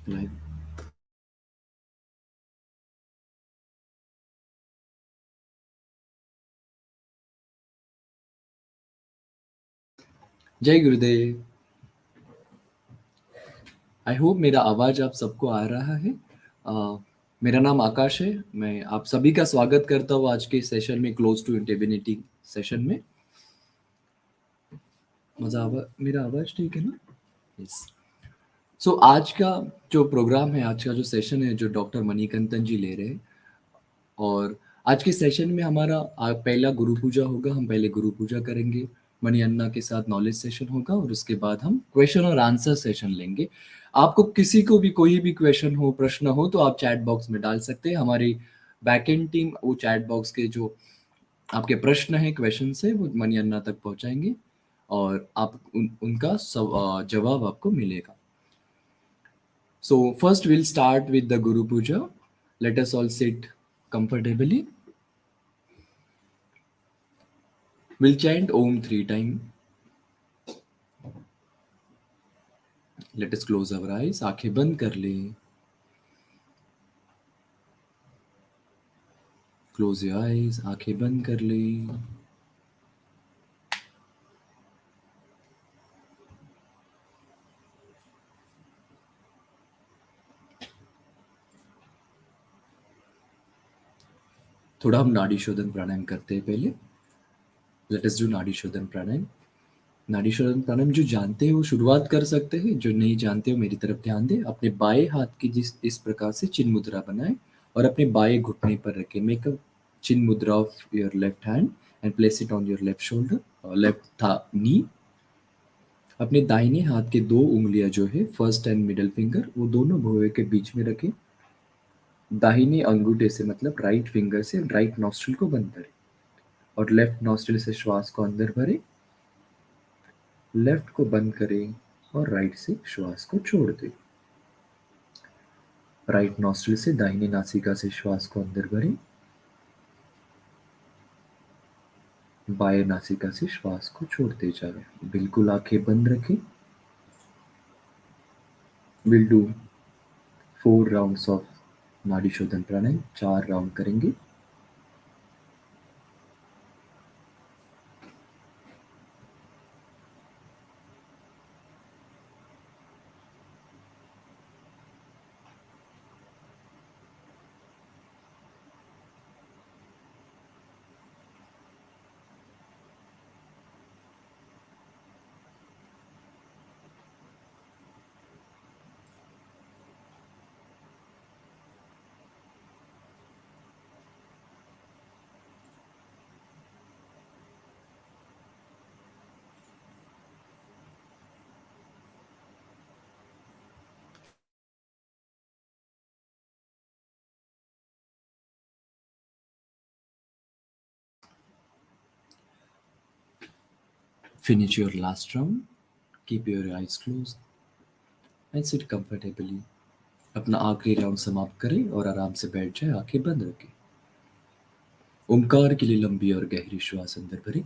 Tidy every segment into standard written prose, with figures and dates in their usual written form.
Live. जय गुरुदेव। I hope मेरा आवाज आप सबको आ रहा है। मेरा नाम आकाश है। मैं आप सभी का स्वागत करता हूँ आज के सेशन में, क्लोज टू डिविनिटी सेशन में। मेरा आवाज ठीक है ना? यस। सो आज का जो प्रोग्राम है, आज का जो सेशन है, जो डॉक्टर मणिकंतन जी ले रहे हैं, और आज के सेशन में हमारा पहला गुरु पूजा होगा। हम पहले गुरु पूजा करेंगे, मणि अन्ना के साथ नॉलेज सेशन होगा, और उसके बाद हम क्वेश्चन और आंसर सेशन लेंगे। आपको किसी को भी कोई भी क्वेश्चन हो, प्रश्न हो, तो आप चैट बॉक्स में डाल सकते हैं। हमारी बैकएंड टीम वो चैट बॉक्स के जो आपके प्रश्न है, क्वेश्चन है, वो मणि अन्ना तक पहुंचाएंगे, और आप उनका जवाब आपको मिलेगा। So first we'll start with the Guru Puja. Let us all sit comfortably. We'll chant Om 3 times. Let us close our eyes. आंखें बंद कर लें. Close your eyes. आंखें बंद कर लें. थोड़ा हम नाड़ी शोधन प्राणायाम करते हैं पहले. Let us do नाड़ी शोधन प्राणायाम. नाड़ी शोधन प्राणायाम जो जानते हैं वो शुरुआत कर सकते हैं, जो नहीं जानते हो मेरी तरफ ध्यान दें. अपने बाएं हाथ की इस प्रकार से चिन्ह मुद्रा बनाएं और अपने बाएं घुटने पर रखें. मेक अ चिन्ह मुद्रा of your left hand and place it on your left shoulder, left नी. अपने दाहिने हाथ के 2 उंगलियां जो है, फर्स्ट एंड मिडल फिंगर, वो दोनों भुवे के बीच में रखें. दाहिने अंगूठे से, मतलब राइट फिंगर से, राइट नॉस्ट्रिल को बंद करें और लेफ्ट नॉस्ट्रिल से श्वास को अंदर भरें. लेफ्ट को बंद करें और राइट से श्वास को छोड़ दें. राइट नॉस्ट्रिल से दाहिने नासिका से श्वास को अंदर भरें. बाएं नासिका से श्वास को छोड़ते जाएं. बिल्कुल आंखें बंद रखें. विल डू 4 राउंड्स ऑफ नाड़ी शोधन प्राणायाम. 4 राउंड करेंगे. Finish your last round. Keep your eyes closed and sit comfortably. अपना आखिरी राउंड समाप्त करें और आराम से बैठ जाए. आंखें बंद रखें. ओमकार के लिए लंबी और गहरी श्वास अंदर भरें.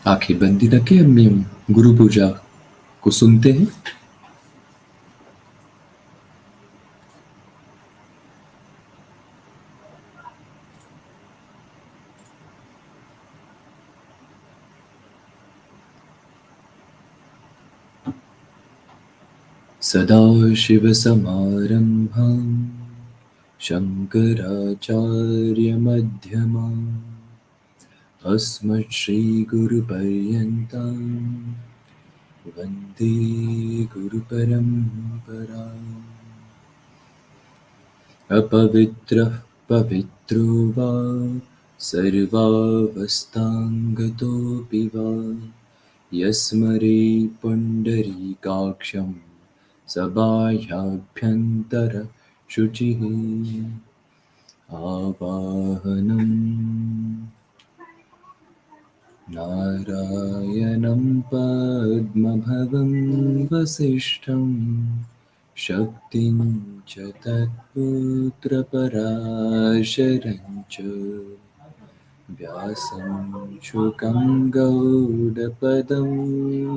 आंखें बंद ही रखें. हम गुरु पूजा को सुनते हैं. सदाशिवसमारम्भां शङ्कराचार्यमध्यमाम् अस्मत्श्रीगुरुपर्यन्तां वन्दे गुरुपरम्पराम्। अपवित्रः पवित्रो वा सर्वावस्थाङ्गतोऽपि वा यस्मरे पुण्डरीकाक्षं सबाह्याभ्यन्तरशुचिः आवाहनं नारायणं पद्मभवं वसिष्ठं शक्तिं च तत्पुत्रपराशरं च व्यासं शुकं गौडपदं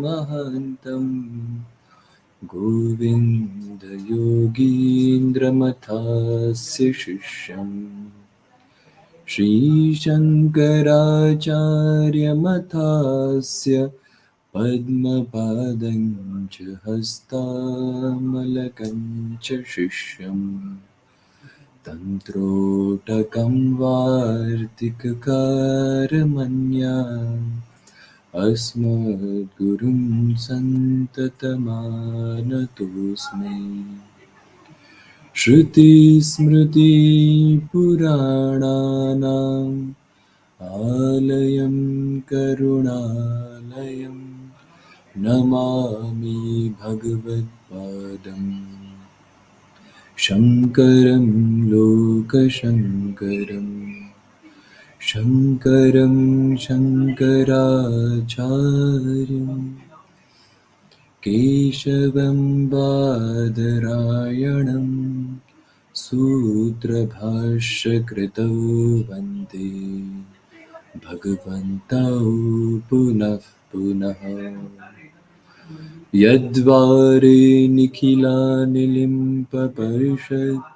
महान्तं गोविन्दयोगीन्द्रमथास्य शिष्यम् श्रीशङ्कराचार्यमथास्य पद्मपादं च हस्तामलकं च शिष्यम् तन्त्रोटकं वार्तिककारमन्या अस्मद्गुरुं सन्ततमानतोऽस्मि श्रुतिस्मृतिपुराणानाम् आलयं करुणालयं नमामि भगवत्पादं शङ्करं लोकशङ्करं शङ्करं शङ्कराचार्यं केशवं बादरायणं सूत्रभाष्यकृतौ वन्दे भगवन्तौ पुनः पुनः यद्वारे निखिलानिलिम्पपरिषत्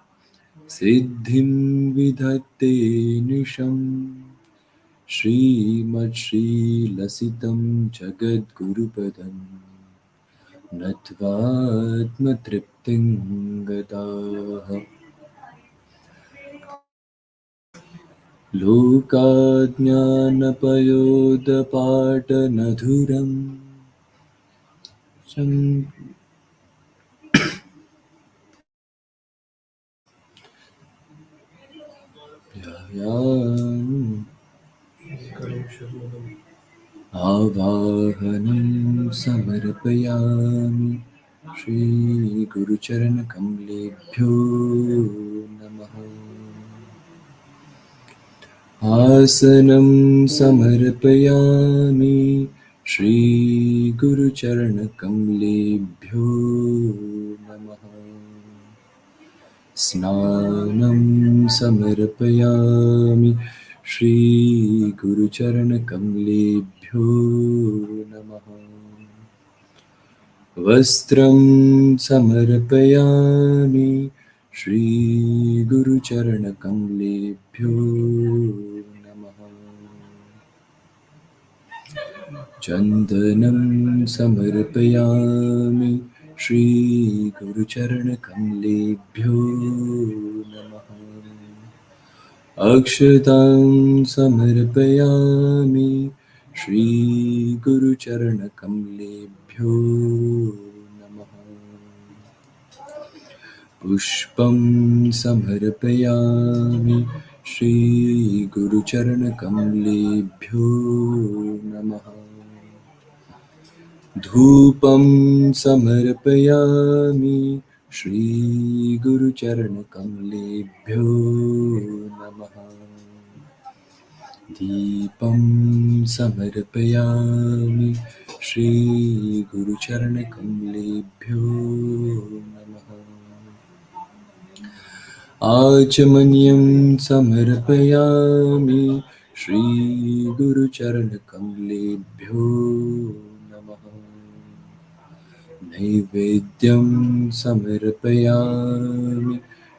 सिद्धिं विधत्ते निशम् श्रीमत्श्रीलसितं जगद्गुरुपदं नत्वात्मतृप्तिं गताः लोकाज्ञानपयोदपाटनधुरं आवाहनं समर्पयामि श्रीगुरुचरणकमलेभ्यो नमः। आसनं समर्पयामि श्रीगुरुचरणकमलेभ्यो नमः। स्नानं समर्पयामि श्रीगुरुचरणकमलेभ्यो नमः। वस्त्रं समर्पयामि श्रीगुरुचरणकमलेभ्यो नमः। चन्दनं समर्पयामि श्रीगुरुचरणकमलेभ्यो नमः। अक्षतां समर्पयामि श्रीगुरुचरणकमलेभ्यो नमः। पुष्पं समर्पयामि श्रीगुरुचरणकमलेभ्यो नमः। धूपं समर्पयामि श्रीगुरुचरणकमलेभ्यो नमः। दीपं समर्पयामि श्रीगुरुचरणकमलेभ्यो नमः। आचमनीयं समर्पयामि श्रीगुरुचरणकमलेभ्यो नमः। नैवेद्यं समर्पयामि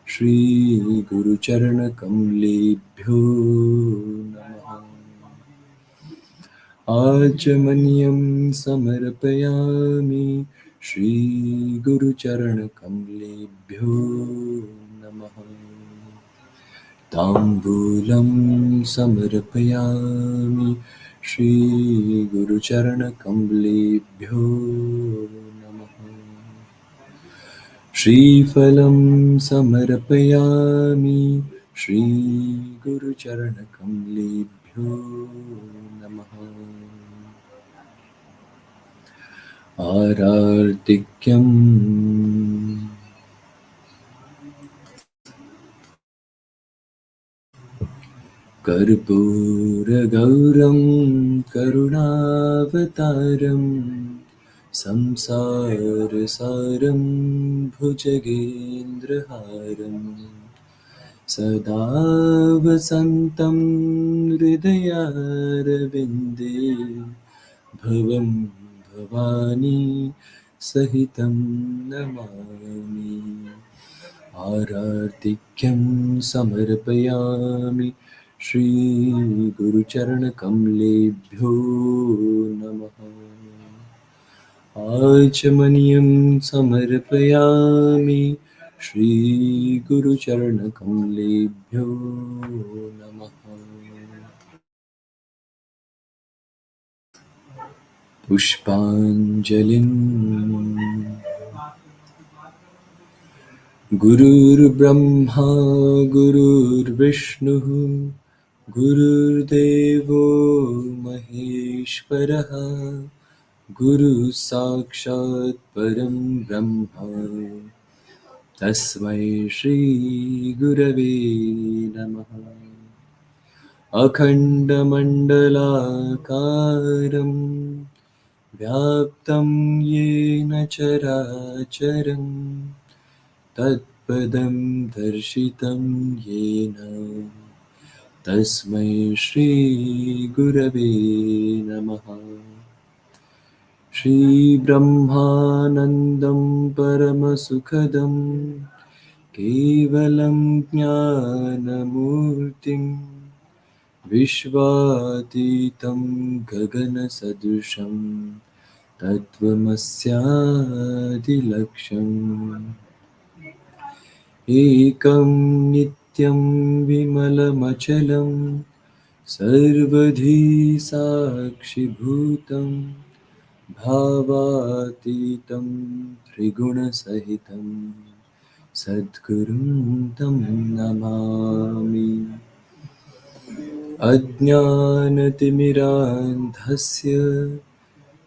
श्रीगुरुचरणकमलेभ्यो नमः। आचमनीयं समर्पयामि श्रीगुरुचरणकमलेभ्यो नमः। ताम्बूलं समर्पयामि श्रीगुरुचरणकमलेभ्यो नमः। श्रीफलं समर्पयामि श्रीगुरुचरणकमलेभ्यो नमः। आरार्तिक्यम् कर्पूरगौरं करुणावतारं संसारसारं भुजगेन्द्रहारं सदा वसन्तं हृदयारविन्दे भवं भवानी सहितं नमामि। आरार्तिक्यं समर्पयामि श्रीगुरुचरणकमलेभ्यो नमः। आचमनीयं समर्पयामि श्रीगुरुचरणकमलेभ्यो नमः। पुष्पाञ्जलिं गुरुर्ब्रह्मा गुरुर्विष्णुः गुरुर्देवो महेश्वरः गुरुसाक्षात् परं ब्रह्म तस्मै श्रीगुरवे नमः। अखण्डमण्डलाकारं व्याप्तं येन चराचरं तत्पदं दर्शितं येन तस्मै श्रीगुरवे नमः। श्रीब्रह्मानन्दं परमसुखदं केवलं ज्ञानमूर्तिं विश्वातीतं गगनसदृशं तत्त्वमस्यादिलक्ष्यम् एकं नित्यं विमलमचलं सर्वधी साक्षिभूतं भावातीतं त्रिगुणसहितं सद्गुरुं तं नमामि। अज्ञानतिमिरान्धस्य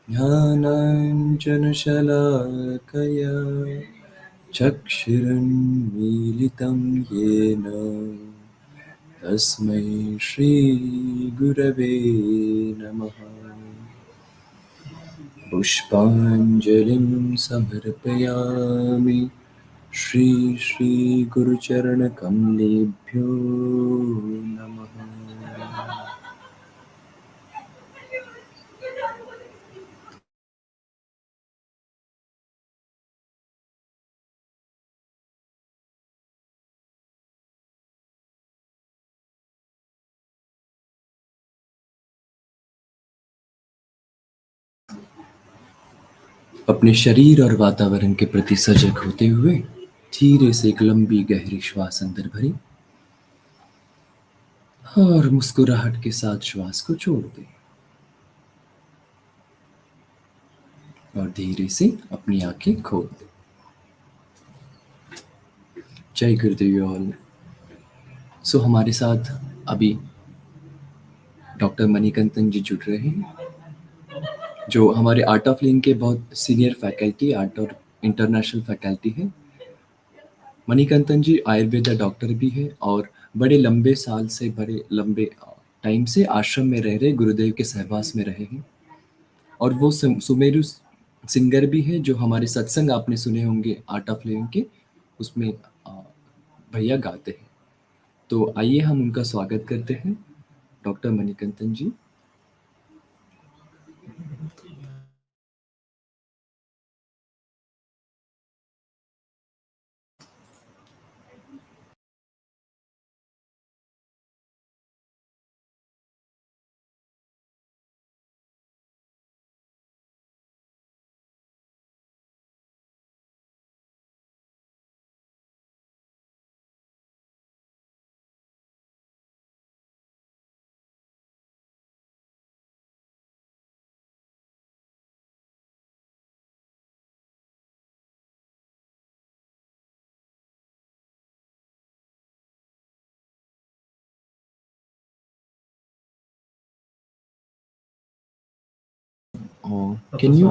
ज्ञानाञ्जनशलाकया चक्षुरुन्मीलितं येन तस्मै श्रीगुरवे नमः। पुष्पाञ्जलिं समर्पयामि श्रीगुरुचरणकमलेभ्यो नमः। अपने शरीर और वातावरण के प्रति सजग होते हुए धीरे से एक लंबी गहरी श्वास अंदर भरी और मुस्कुराहट के साथ श्वास को छोड़ दें और धीरे से अपनी आंखें खोल दें। जय गुरुदेव ऑल। सो हमारे साथ अभी डॉक्टर मणिकंतन जी जुड़ रहे हैं जो हमारे आर्ट ऑफ लिविंग के बहुत सीनियर फैकल्टी आर्ट और इंटरनेशनल फैकल्टी है। मणिकंतन जी आयुर्वेदा डॉक्टर भी है और बड़े लंबे साल से बड़े लंबे टाइम से आश्रम में रह रहे गुरुदेव के सहवास में रहे हैं और वो सुमेरु सिंगर भी है जो हमारे सत्संग आपने सुने होंगे आर्ट ऑफ लिविंग के उसमें भैया गाते हैं। तो आइए हम उनका स्वागत करते हैं डॉक्टर मणिकंतन जी। कैन यू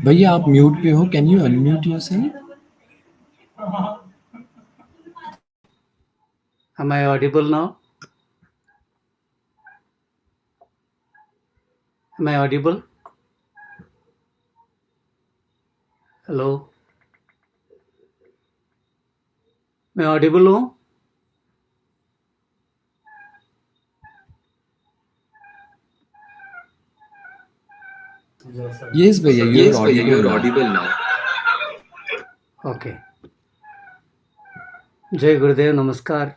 भैया आप म्यूट पे हो, can you unmute yourself? Am I audible now? Am I audible? Hello? मैं audible हूँ? Yes भैया, you're audible now. Okay. Jai Gurudev, Namaskar.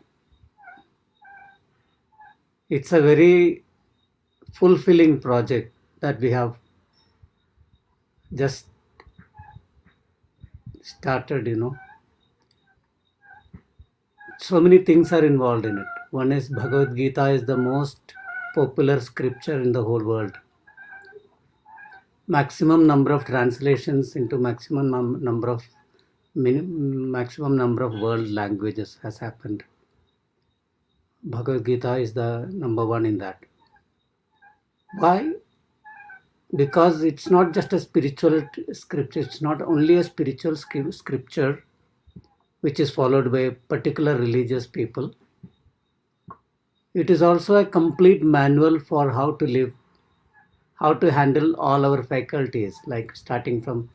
It's a very fulfilling project that we have just started, So many things are involved in it. One is Bhagavad Gita is the most popular scripture in the whole world. Maximum number of translations into maximum number of world languages has happened. Bhagavad Gita is the number one in that. Why? Because it's not just a spiritual scripture. It's not only a spiritual scripture which is followed by particular religious people. It is also a complete manual for how to live, how to handle all our faculties, like starting from,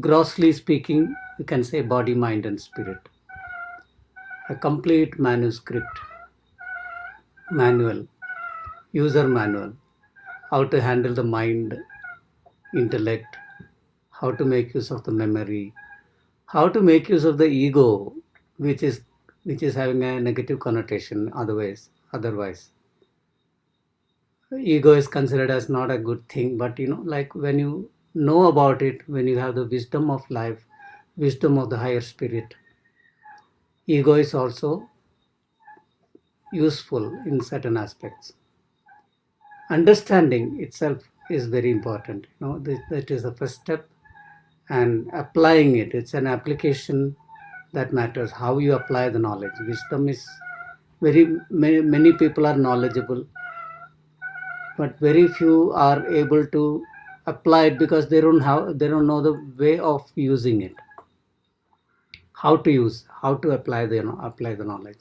grossly speaking, you can say body, mind, and spirit. A complete manuscript, manual, user manual, how to handle the mind, intellect, how to make use of the memory, how to make use of the ego, which is having a negative connotation. Otherwise, ego is considered as not a good thing. But like when you know about it, when you have the wisdom of life, wisdom of the higher spirit, ego is also useful in certain aspects. Understanding itself is very important. That is the first step, and applying it. It's an application that matters. How you apply the knowledge. Wisdom is many people are knowledgeable, but very few are able to apply it because they don't know the way of using it. How to apply the knowledge.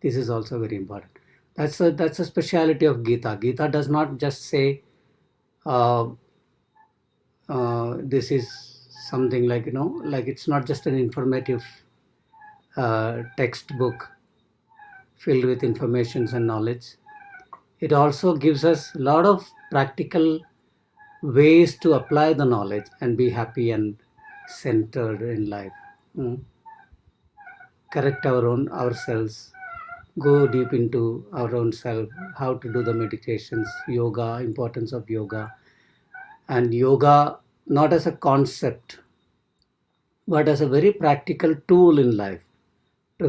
This is also very important. That's a speciality of Gita. Gita does not just say this is something like like it's not just an informative textbook filled with informations and knowledge. It also gives us a lot of practical ways to apply the knowledge and be happy and centered in life. Correct ourselves, go deep into our own self, how to do the meditations, yoga, importance of yoga, and yoga not as a concept, but as a very practical tool in life to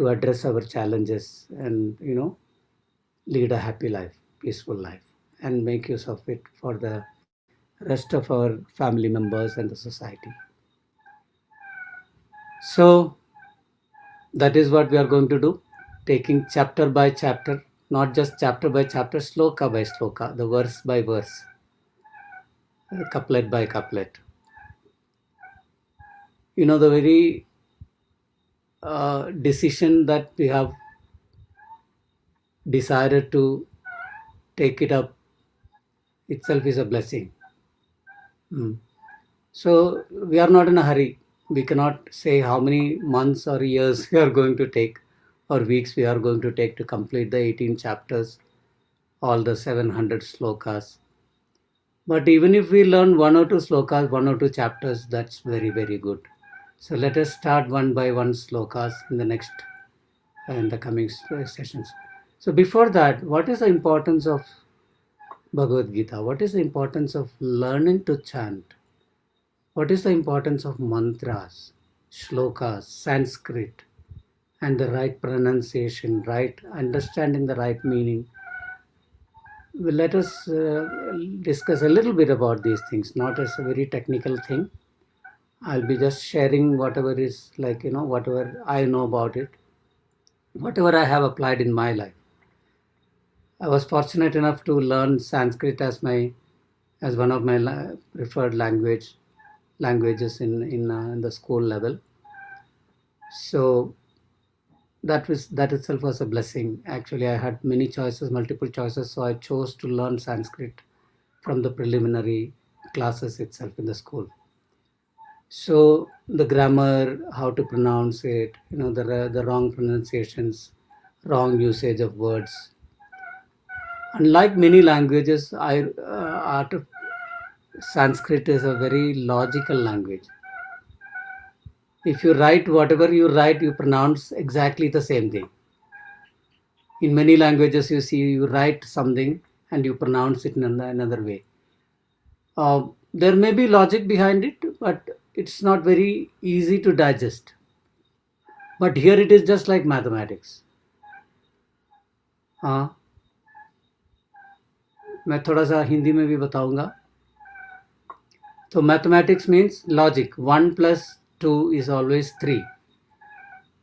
address our challenges and lead a happy life, peaceful life, and make use of it for the rest of our family members and the society. So that is what we are going to do, taking chapter by chapter, not just chapter by chapter, sloka by sloka, the verse by verse, couplet by couplet. The very decision that we have decided to take it up itself is a blessing. So we are not in a hurry. We cannot say how many months or years we are going to take, or weeks we are going to take to complete the 18 chapters, all the 700 slokas. But even if we learn one or two slokas, one or two chapters, that's very, very good. So let us start one by one slokas in the coming sessions. So before that, what is the importance of Bhagavad Gita? What is the importance of learning to chant? What is the importance of mantras, shlokas, Sanskrit, and the right pronunciation, right understanding the right meaning? Well, let us discuss a little bit about these things, not as a very technical thing. I'll be just sharing whatever is whatever I know about it, whatever I have applied in my life. I was fortunate enough to learn Sanskrit as one of my preferred languages in the school level. So that itself was a blessing. Actually, I had many choices, multiple choices, so I chose to learn Sanskrit from the preliminary classes itself in the school. So the grammar, how to pronounce it, the wrong pronunciations, wrong usage of words. Unlike many languages, Sanskrit is a very logical language. If you write whatever you write, you pronounce exactly the same thing. In many languages, you see you write something and you pronounce it in another way. There may be logic behind it, but it's not very easy to digest. But here it is just like mathematics. हाँ, मैं थोड़ा सा हिंदी में भी बताऊंगा. So mathematics means logic. 1 plus 2 is always 3.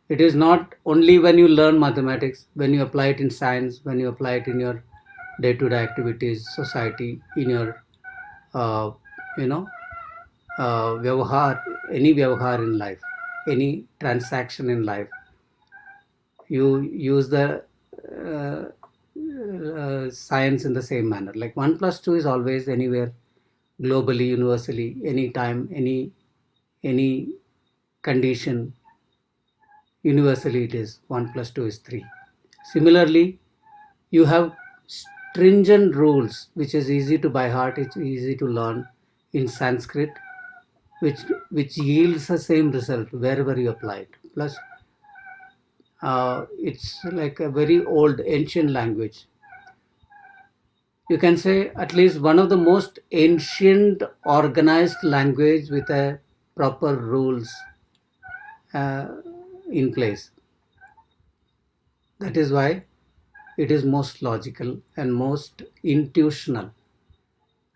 It is not only when you learn mathematics, when you apply it in science, when you apply it in your day-to-day activities, society, in your, vyavahar, any vyavahar in life, any transaction in life. You use the science in the same manner. Like 1 plus 2 is always anywhere, globally, universally, anytime, any condition, universally it is 1 plus 2 is 3. Similarly, you have stringent rules, which is easy to by heart, it's easy to learn in Sanskrit, which yields the same result wherever you apply it. Plus, it's like a very old, ancient language. You can say at least one of the most ancient organized language with a proper rules in place. That is why it is most logical and most intuitional.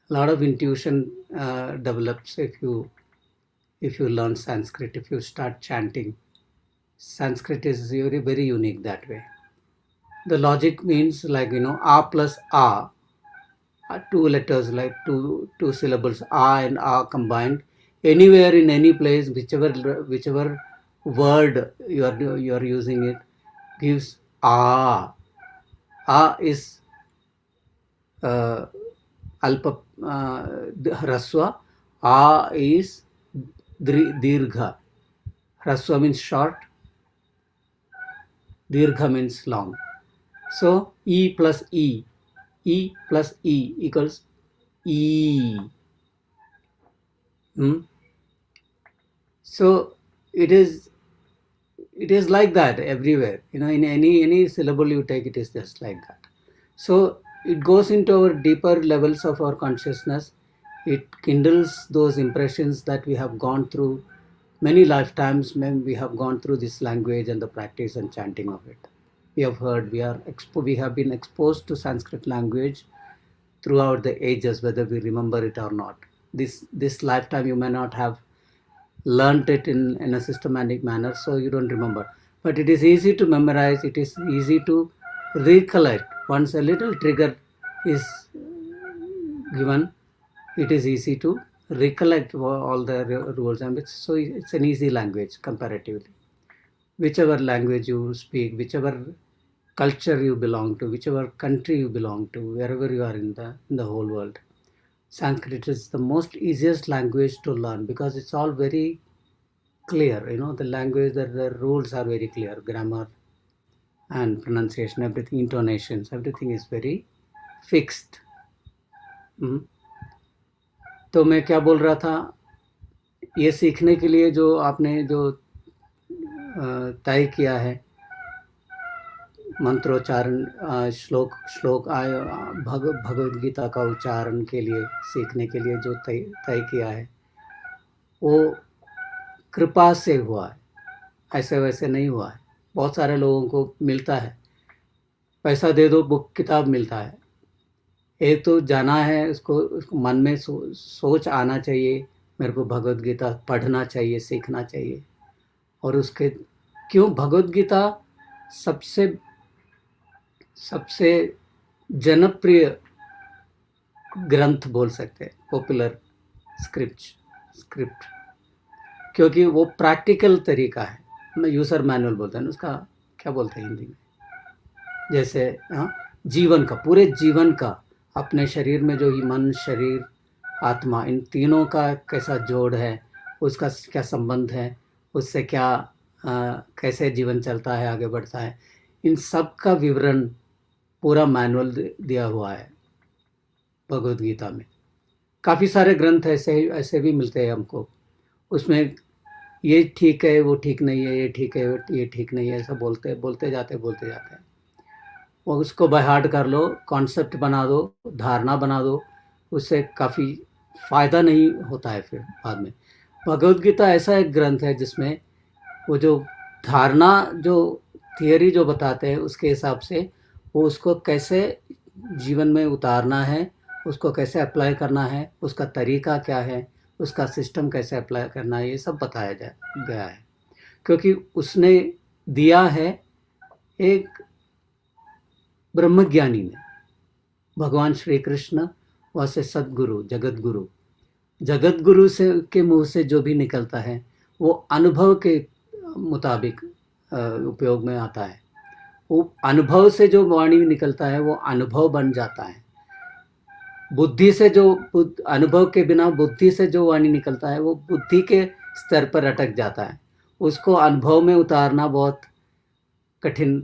A lot of intuition develops if you learn Sanskrit, if you start chanting. Sanskrit is very, very unique that way. The logic means like, A plus A, two letters like two syllables, A and A combined. Anywhere in any place, whichever word you are using it, gives A. A is alpa hraswa. A is dirgha. Hraswa means short. Dirgha means long. So E plus E. E plus E equals E. So it is like that everywhere. In any syllable you take, it is just like that. So it goes into our deeper levels of our consciousness. It kindles those impressions that we have gone through many lifetimes when we have gone through this language and the practice and chanting of it. We have heard, we have been exposed to Sanskrit language throughout the ages, whether we remember it or not. This lifetime you may not have learnt it in a systematic manner, so you don't remember. But it is easy to memorize, it is easy to recollect. Once a little trigger is given, it is easy to recollect all the rules, and so it's an easy language comparatively. Whichever language you speak, whichever culture you belong to, whichever country you belong to, wherever you are in the whole world, Sanskrit is the most easiest language to learn because it's all very clear. The language, the rules are very clear. Grammar and pronunciation, everything, intonations, everything is very fixed. तो मैं क्या बोल रहा था, ये सीखने के लिए जो आपने जो तय किया है मंत्रोच्चारण, श्लोक भगवद गीता का उच्चारण के लिए, सीखने के लिए जो तय किया है, वो कृपा से हुआ है, ऐसे वैसे नहीं हुआ है. बहुत सारे लोगों को मिलता है, पैसा दे दो बुक किताब मिलता है. एक तो जाना है, उसको मन में सोच आना चाहिए, मेरे को भगवद गीता पढ़ना चाहिए, सीखना चाहिए. और उसके क्यों भगवद गीता सबसे जनप्रिय ग्रंथ बोल सकते हैं, पॉपुलर स्क्रिप्ट, क्योंकि वो प्रैक्टिकल तरीका है। मैं यूज़र मैनुअल बोलते हैं, उसका क्या बोलते हैं हिंदी में, जैसे जीवन का, पूरे जीवन का, अपने शरीर में जो ही मन, शरीर, आत्मा, इन तीनों का कैसा जोड़ है, उसका क्या संबंध है, उससे क्या कैसे जीवन चलता है, आगे बढ़ता है, इन सब का विवरण पूरा मैनुअल दिया हुआ है भगवद गीता में। काफ़ी सारे ग्रंथ ऐसे भी मिलते हैं हमको, उसमें ये ठीक है, वो ठीक नहीं है, ये ठीक है, ये ठीक नहीं है, ऐसा बोलते जाते हैं। वो उसको बाय हार्ट कर लो, कॉन्सेप्ट बना दो, धारणा बना दो, उससे काफ़ी फ़ायदा नहीं होता है फिर बाद में। भगवद गीता ऐसा एक ग्रंथ है जिसमें वो जो धारणा, जो थियरी जो बताते हैं, उसके हिसाब से वो उसको कैसे जीवन में उतारना है, उसको कैसे अप्लाई करना है, उसका तरीका क्या है, उसका सिस्टम कैसे अप्लाई करना है, ये सब बताया गया है। क्योंकि उसने दिया है एक ब्रह्मज्ञानी ने, भगवान श्री कृष्ण वैसे सदगुरु, जगत गुरु से के मुंह से जो भी निकलता है वो अनुभव के मुताबिक उपयोग में आता है। वो अनुभव से जो वाणी निकलता है वो अनुभव बन जाता है। बुद्धि से जो अनुभव के बिना बुद्धि से जो वाणी निकलता है वो बुद्धि के स्तर पर अटक जाता है। उसको अनुभव में उतारना बहुत कठिन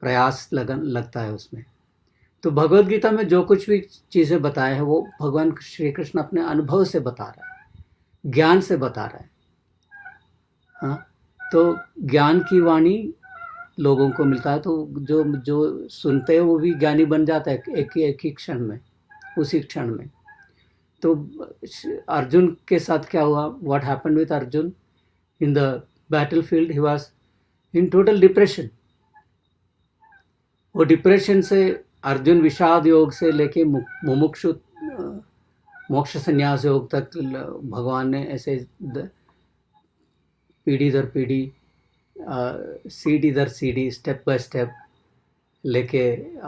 प्रयास लगता है उसमें। तो भगवद गीता में जो कुछ भी चीज़ें बताए हैं वो भगवान श्री कृष्ण अपने अनुभव से बता रहा है, ज्ञान से बता रहा है। हाँ, तो ज्ञान की वाणी लोगों को मिलता है, तो जो सुनते हैं वो भी ज्ञानी बन जाता है एक ही क्षण में, उसी क्षण में। तो अर्जुन के साथ क्या हुआ, what happened with Arjun in the battlefield, he was in total depression. वो डिप्रेशन से अर्जुन विषाद योग से लेके मुमुक्षु मोक्ष संन्यास योग तक भगवान ने ऐसे पीढ़ी दर पीढ़ी, सीढ़ी दर सीढ़ी, स्टेप बाय स्टेप लेके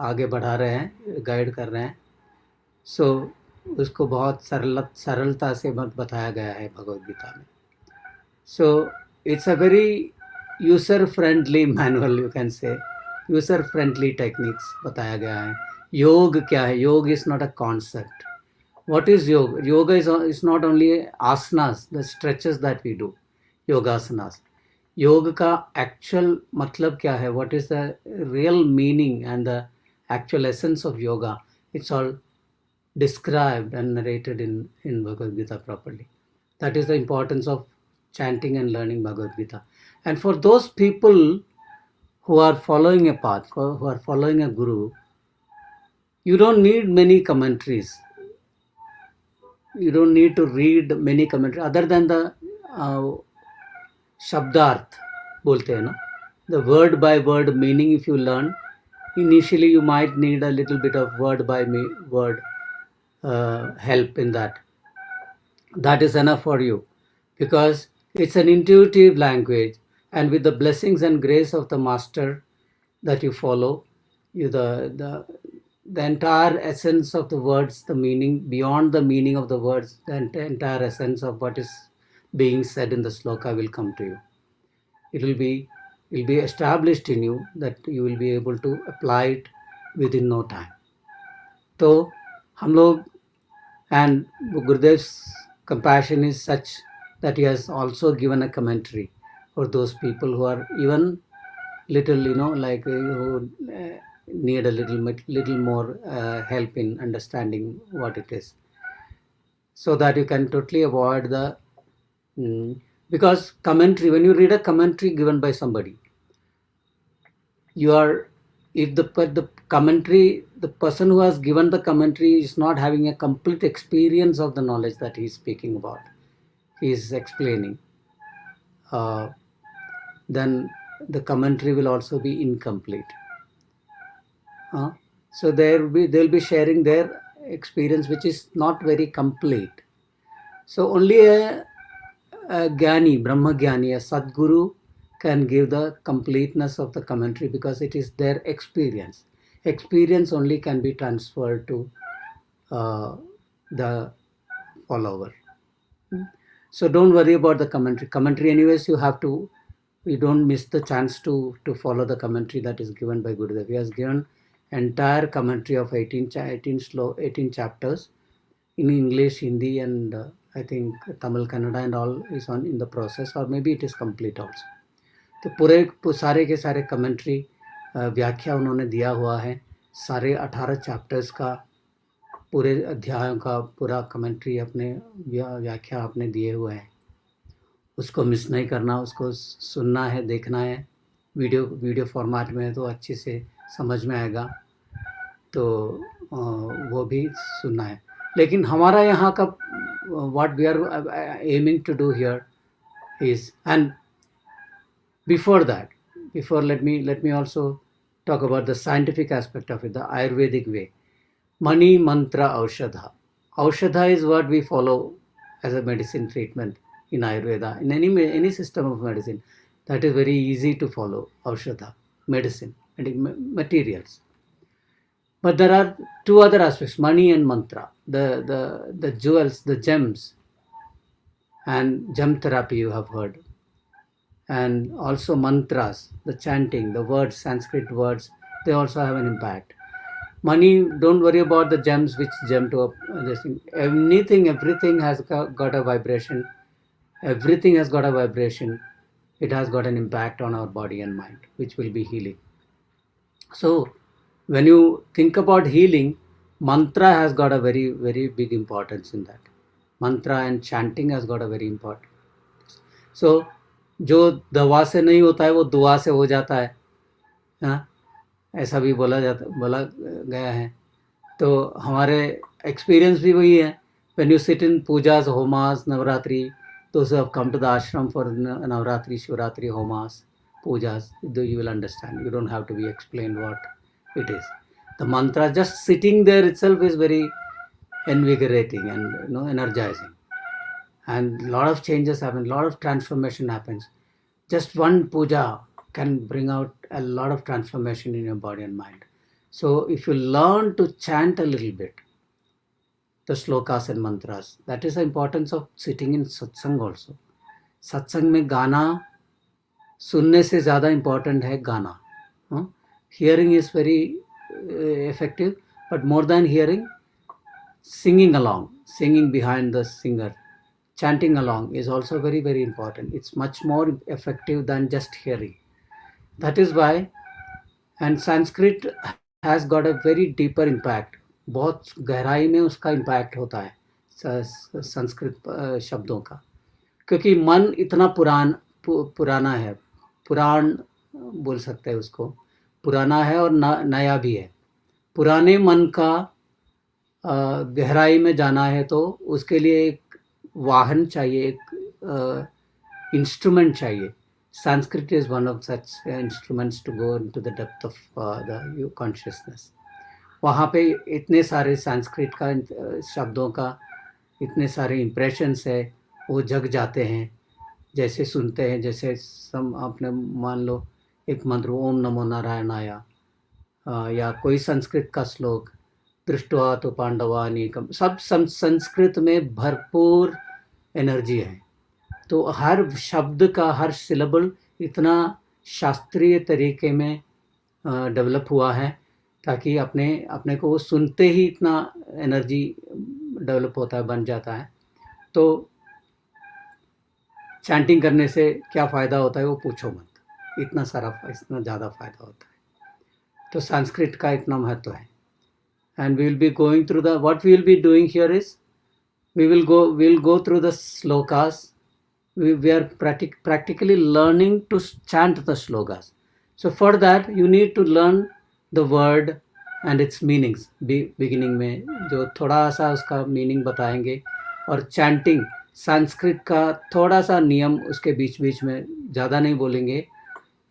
आगे बढ़ा रहे हैं, गाइड कर रहे हैं। सो उसको बहुत सरलता से बताया गया है भगवद गीता में। So it's a very user friendly manual, you can say user friendly techniques बताया गया है। योग क्या है? योग is not a concept. What is yoga? Yoga is not only asanas, the stretches that we do, yogasanas. योग का actual मतलब क्या है? What is the real meaning and the actual essence of yoga? It's all described and narrated in Bhagavad Gita properly. That is the importance of chanting and learning Bhagavad Gita. And for those people who are following a path, who are following a guru, you don't need many commentaries. You don't need to read many commentaries other than the shabdarth bolte hai na, the word by word meaning. If you learn initially, you might need a little bit of word by word help in that. That is enough for you, because it's an intuitive language, and with the blessings and grace of the master that you follow, you the entire essence of the words, the meaning, beyond the meaning of the words, the entire essence of what is being said in the sloka will come to you. It will be established in you, that you will be able to apply it within no time. तो हम लोग, and Gurudev's compassion is such that he has also given a commentary for those people who are even little, like who need a little more help in understanding what it is, so that you can totally avoid the because commentary, when you read a commentary given by somebody, you are, if the commentary, the person who has given the commentary is not having a complete experience of the knowledge that he is speaking about, he is explaining, then the commentary will also be incomplete. So they'll be sharing their experience, which is not very complete. So only a Gyani, Brahma Gyani, a Sadguru can give the completeness of the commentary, because it is their experience. experience only can be transferred to the follower. So don't worry about the commentary. Commentary, anyways, you don't miss the chance to follow the commentary that is given by Gurudev. He has given entire commentary of 18 chapters in English, Hindi, and I think Tamil, Kannada, and all is on in the process, or maybe it is complete also. तो पूरे सारे के सारे commentary व्याख्या उन्होंने दिया हुआ है, सारे 18 चैप्टर्स का, पूरे अध्यायों का पूरा कमेंट्री अपने व्याख्या आपने दिए हुए हैं. उसको मिस नहीं करना, उसको सुनना है, देखना है. वीडियो फॉर्मेट में है तो अच्छे से समझ में आएगा, तो वो भी सुनना है. लेकिन हमारा यहाँ का what we are aiming to do here is, and before that, let me also talk about the scientific aspect of it, the Ayurvedic way. Mani, mantra, aushadha. Aushadha is what we follow as a medicine treatment in Ayurveda, in any system of medicine. That is very easy to follow. Aushadha, medicine, materials. But there are two other aspects, mani and mantra, the jewels, the gems, and gem therapy you have heard. And also mantras, the chanting, the words, Sanskrit words, they also have an impact. Money, don't worry about the gems, which gem to this thing. Everything has got a vibration. Everything has got a vibration. It has got an impact on our body and mind, which will be healing. So when you think about healing, mantra has got a very, very big importance in that. Mantra and chanting has got a very important. So जो दवा से नहीं होता है वो दुआ से हो जाता है, हाँ, ऐसा भी बोला गया है. तो हमारे एक्सपीरियंस भी वही है. When you sit in pujas, homas, Navratri, those who have come to the ashram for Navratri, Shivratri, homas, pujas, you will understand. You don't have to be explained what it is. The mantra, just sitting there itself is very invigorating and energizing. And a lot of changes happen, a lot of transformation happens. Just one puja can bring out a lot of transformation in your body and mind. So if you learn to chant a little bit, the slokas and mantras, that is the importance of sitting in satsang also. Satsang में गाना सुनने से ज़्यादा important है गाना. Hearing is very effective, but more than hearing, singing along, singing behind the singer, chanting along is also very, very important. It's much more effective than just hearing. That is why, and Sanskrit has got a very deeper impact. बहुत गहराई में उसका impact होता है संस्कृत शब्दों का, क्योंकि मन इतना पुराना है, पुराण बोल सकते हैं उसको, पुराना है और नया भी है. पुराने मन का गहराई में जाना है तो उसके लिए एक वाहन चाहिए, एक इंस्ट्रूमेंट चाहिए. Sanskrit is one of such instruments to go into the depth of the consciousness. वहाँ पे इतने सारे संस्कृत का शब्दों का इतने सारे इम्प्रेशंस है, वो जग जाते हैं. जैसे सुनते हैं, जैसे आपने मान लो एक मंत्र ओम नमो नारायणाय, या कोई संस्कृत का श्लोक दृष्टवा तो पांडवानीकम, सब संस्कृत में भरपूर एनर्जी है. तो हर शब्द का हर सिलेबल इतना शास्त्रीय तरीके में डेवलप हुआ है ताकि अपने को वो सुनते ही इतना एनर्जी डेवलप होता है, बन जाता है. तो चैंटिंग करने से क्या फ़ायदा होता है वो पूछो मत, इतना ज़्यादा फ़ायदा होता है. तो संस्कृत का इतना महत्व है. And we will be going through what we will be doing here is we'll go through the slokas. We are practically learning to chant the slokas. So for that you need to learn the word and its meanings. Beginning में जो थोड़ा सा उसका meaning बताएंगे, और chanting Sanskrit का थोड़ा सा नियम उसके बीच में, ज़्यादा नहीं बोलेंगे,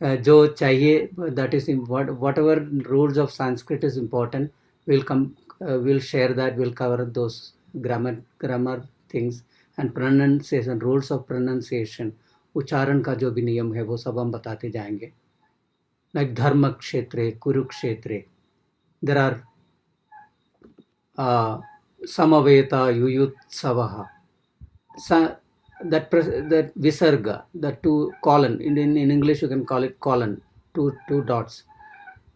जो चाहिए, that is whatever rules of Sanskrit is important. We'll share that. We'll cover those grammar things and pronunciation, rules of pronunciation, उच्चारण का जो भी नियम है वो सब हम बताते जाएंगे. Like धर्म क्षेत्रे, कुरुक्षेत्रे, there are Samaveta Yuyutsavaha. That Visarga, the two colon, in English you can call it colon, two dots.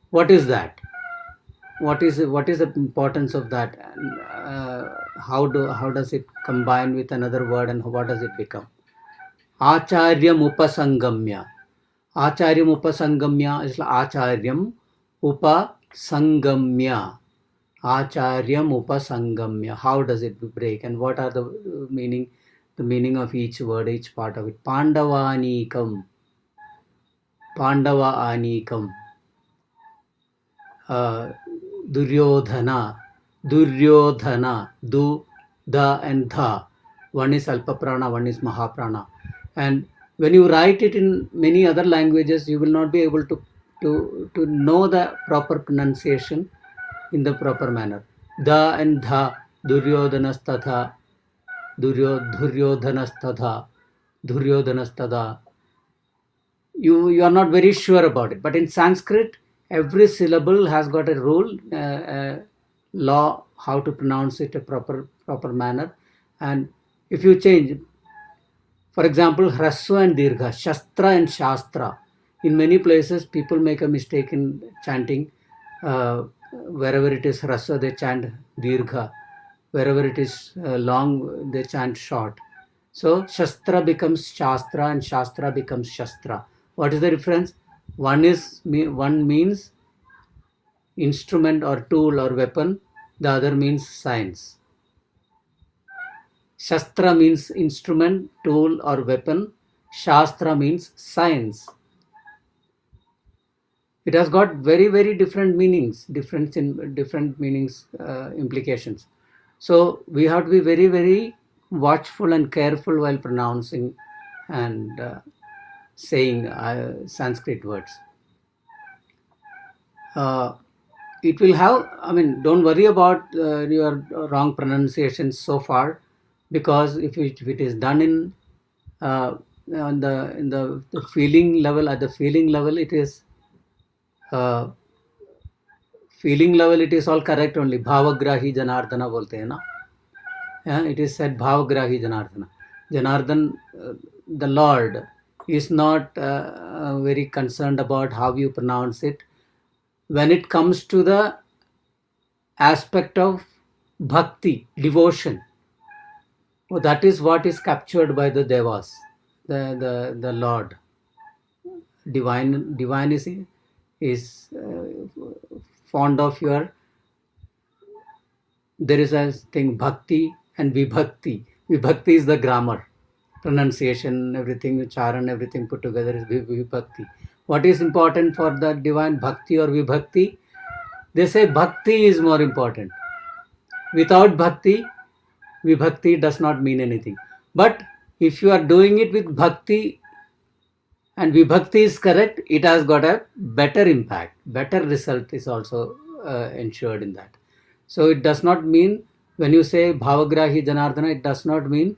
What is that? What is the importance of that? And, how does it combine with another word, and what does it become? Acharyam upasangamya. Acharyam upasangamya is like Acharyam upasangamya. Acharyam upasangamya. How does it break, and what are the meaning of each word, each part of it? Pandavanikam. Pandava anikam. Duryodhana. Duryodhana. Du, da and dha. One is Alpaprana, one is Mahaprana. And when you write it in many other languages, you will not be able to know the proper pronunciation in the proper manner. Da and dha. Duryodhanastatha. Duryodhanastatha. Duryodhanastada. You are not very sure about it. But in Sanskrit, every syllable has got a rule, law, how to pronounce it a proper manner. And if you change, for example, Hraswa and Dirgha, Shastra and Shastra. In many places, people make a mistake in chanting. Wherever it is Hraswa, they chant Dirgha. Wherever it is long, they chant short. So Shastra becomes Shastra and Shastra becomes Shastra. What is the difference? One means instrument or tool or weapon. The other means science. Shastra means instrument, tool or weapon. Shastra means science. It has got very, very different meanings, different meanings, implications. So we have to be very, very watchful and careful while pronouncing and saying Sanskrit words. It will have, don't worry about your wrong pronunciations so far, because if it is done in the feeling level, at the feeling level, it is it is all correct only. Bhavagrahi Janardana bolte hai na. It is said Bhavagrahi Janardana. Janardan, the Lord, is not very concerned about how you pronounce it. When it comes to the aspect of bhakti, devotion, that is what is captured by the devas, the Lord. Divine is fond of your. There is a thing, bhakti and vibhakti. Vibhakti is the grammar, pronunciation, everything, ucharan, everything put together is vibhakti. What is important for the divine, bhakti or vibhakti? They say bhakti is more important. Without bhakti, vibhakti does not mean anything. But if you are doing it with bhakti and vibhakti is correct, it has got a better impact, better result is also ensured in that. So it does not mean, when you say Bhavagrahi Janardana, it does not mean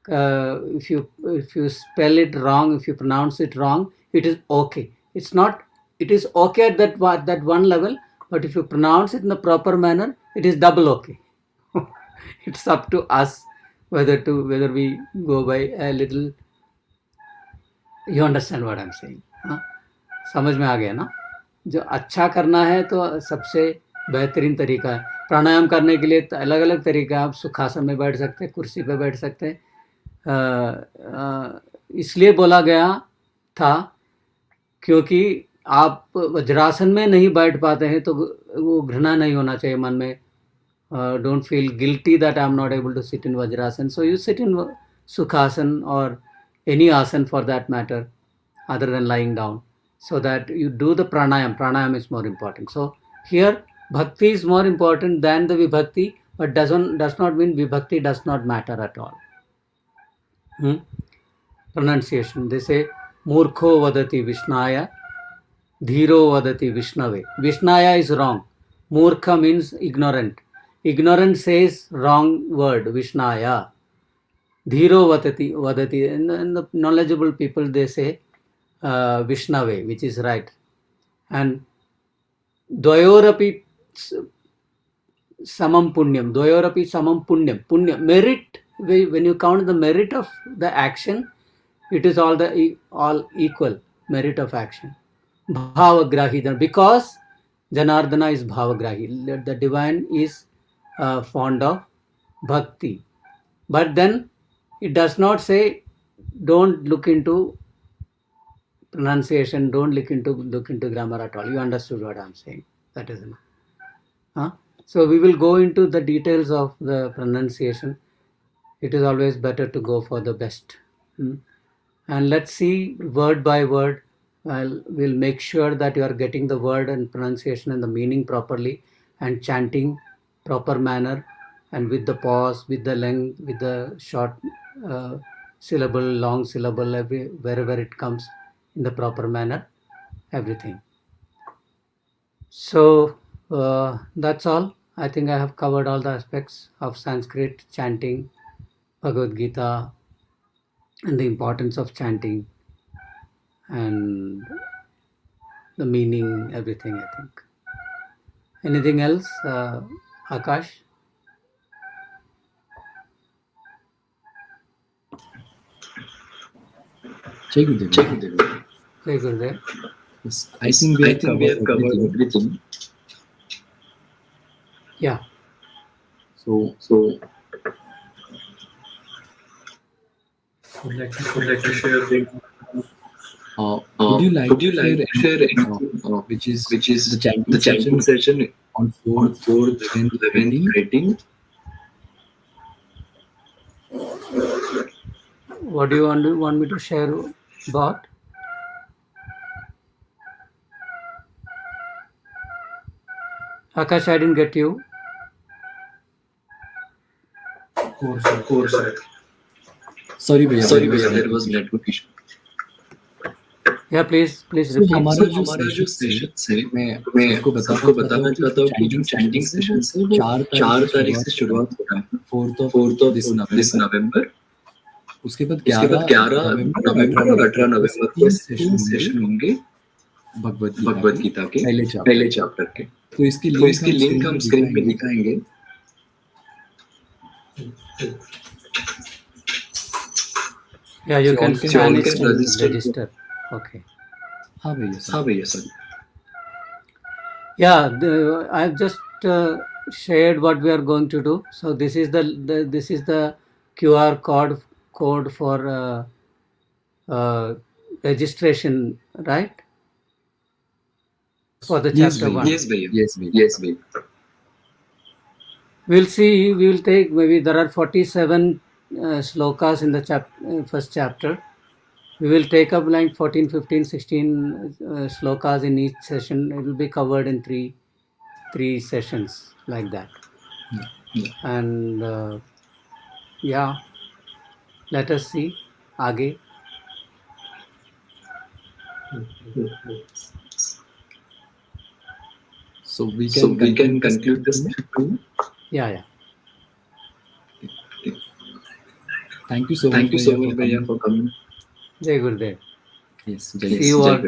if you spell it wrong, if you pronounce it wrong, it is okay. It's not. It is okay at that one level, but if you pronounce it in the proper manner, it is double okay. It's up to us whether we go by a little. You understand what I'm saying? समझ में आ गया ना? जो अच्छा करना है तो सबसे बेहतरीन तरीका है. प्राणायाम करने के लिए अलग अलग तरीका है. आप सुखासन में बैठ सकते हैं, कुर्सी पे बैठ सकते हैं. इसलिए बोला गया था क्योंकि आप वज्रासन में नहीं बैठ पाते हैं तो वो घृणा नहीं होना चाहिए मन में. Don't feel guilty that I'm not able to sit in Vajrasan. So you sit in Sukhasan or any asan for that matter, other than lying down, so that you do the pranayam. Pranayam is more important. So here bhakti is more important than the vibhakti, but does not mean vibhakti does not matter at all. Pronunciation. They say Murkho vadati Vishnaya, Dhiro vadati Vishnave. Vishnaya is wrong. Murkha means ignorant. Ignorant says wrong word, Vishnaya. Dhiro vadati. And the knowledgeable people, they say Vishnave, which is right. And Dvayorapi samam punyam, dvayorapi samam punyam. Punya, merit, when you count the merit of the action, it is all equal merit of action. Bhavagrahi, because Janardana is Bhavagrahi. The divine is fond of bhakti. But then it does not say don't look into pronunciation, don't look into grammar at all. You understood what I'm saying. That is enough. So we will go into the details of the pronunciation. It is always better to go for the best. And let's see word by word. We'll make sure that you are getting the word and pronunciation and the meaning properly, and chanting proper manner, and with the pause, with the length, with the short syllable, long syllable, wherever it comes in the proper manner, everything. So that's all. I think I have covered all the aspects of Sanskrit, chanting, Bhagavad Gita, and the importance of chanting, and the meaning, everything, I think. Anything else, Akash? Jai Gurudev. Jai Gurudev. Yes, I think we have covered everything. Yeah. So would like to share the would you like to share anything which is the chanting session on 4th, 11th rating? What do you want me to share about? Akash, I didn't get you. course. Sorry भैया, There was network issue. Yeah, please So repeat. हमारा जो session है मैं सबको बताना चाहता हूँ कि जो चैंटिंग सेशन है वो 4 तारीख से शुरुआत हो रहा है, 4th of this November. उसके बाद 11 नवंबर और 18 नवंबर को 3 सेशन होंगे भगवद गीता के पहले चैप्टर के. तो इसकी लिंक हम स्क्रीन पे दिखाएंगे. Yeah, you can scan it and register. Okay. हाँ भैया sir. Yeah, I've just shared what we are going to do. So this is the QR code for registration, right? For the Yes, chapter 1. Yes भैया. We'll see. We will take, maybe there are 47 slokas in the first chapter. We will take up like 14, 15, 16 slokas in each session. It will be covered in three sessions, like that. And yeah, let us see aage. So we can conclude this. Yeah. Thank you so much भैया for coming. Jai Gurudev. Yes, See you all.